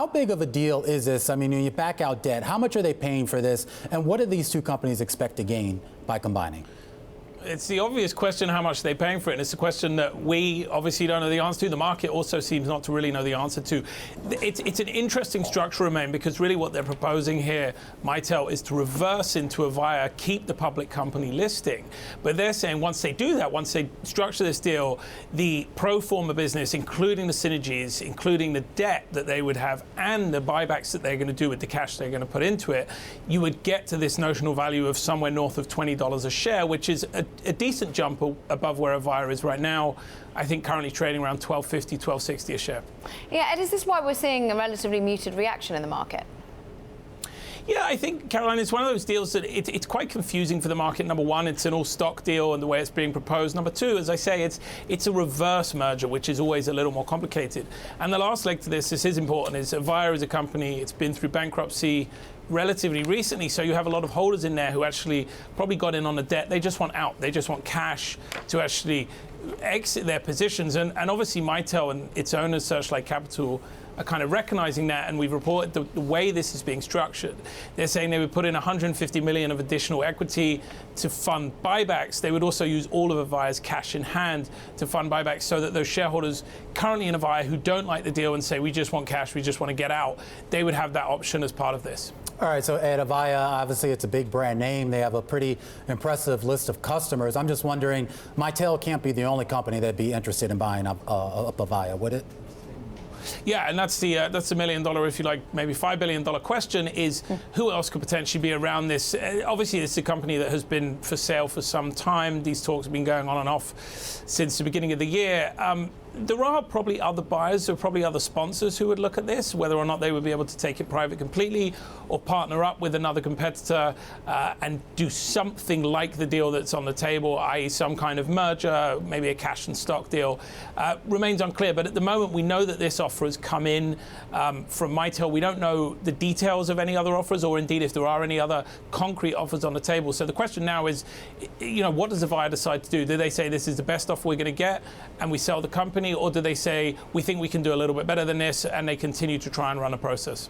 How big of a deal is this? I mean, when you back out debt, how much are they paying for this? And what do these two companies expect to gain by combining? It's the obvious question, how much they're paying for it, and it's a question that we obviously don't know the answer to. The market also seems not to really know the answer to. It's an interesting structure, Romain, because really what they're proposing here, Mitel, is to reverse into Avaya, keep the public company listing. But they're saying once they do that, once they structure this deal, the pro forma business, including the synergies, including the debt that they would have, and the buybacks that they're going to do with the cash they're going to put into it, you would get to this notional value of somewhere north of $20 a share, which is a decent jump above where Avaya is right now. I think currently trading around $12.50, $12.60 a share. Yeah, and is this why we're seeing a relatively muted reaction in the market? Yeah, I think, Caroline, it's one of those deals that it's quite confusing for the market. Number one, it's an all-stock deal and the way it's being proposed. Number two, as I say, it's a reverse merger, which is always a little more complicated. And the last leg to this is important, is Avaya is a company, it's been through bankruptcy relatively recently, so you have a lot of holders in there who actually probably got in on the debt. They just want out. They just want cash to actually exit their positions. And obviously Mitel and its owners, Searchlight Capital, are kind of recognizing that, and we've reported the way this is being structured. They're saying they would put in $150 million of additional equity to fund buybacks. They would also use all of Avaya's cash in hand to fund buybacks, so that those shareholders currently in Avaya who don't like the deal and say, we just want cash, we just want to get out, they would have that option as part of this. All right, so at Avaya, obviously it's a big brand name. They have a pretty impressive list of customers. I'm just wondering, Mitel can't be the only company that'd be interested in buying up Avaya, would it? Yeah, and that's the million dollar, if you like, maybe $5 billion question, is who else could potentially be around this? Obviously, this is a company that has been for sale for some time. These talks have been going on and off since the beginning of the year. There are probably other buyers, there are probably other sponsors who would look at this, whether or not they would be able to take it private completely or partner up with another competitor and do something like the deal that's on the table, i.e. some kind of merger, maybe a cash and stock deal. Remains unclear, but at the moment we know that this offer has come in from Mitel. We don't know the details of any other offers, or indeed if there are any other concrete offers on the table. So the question now is, what does Avaya decide to do? Do they say this is the best offer we're going to get and we sell the company? Or do they say, we think we can do a little bit better than this, and they continue to try and run a process?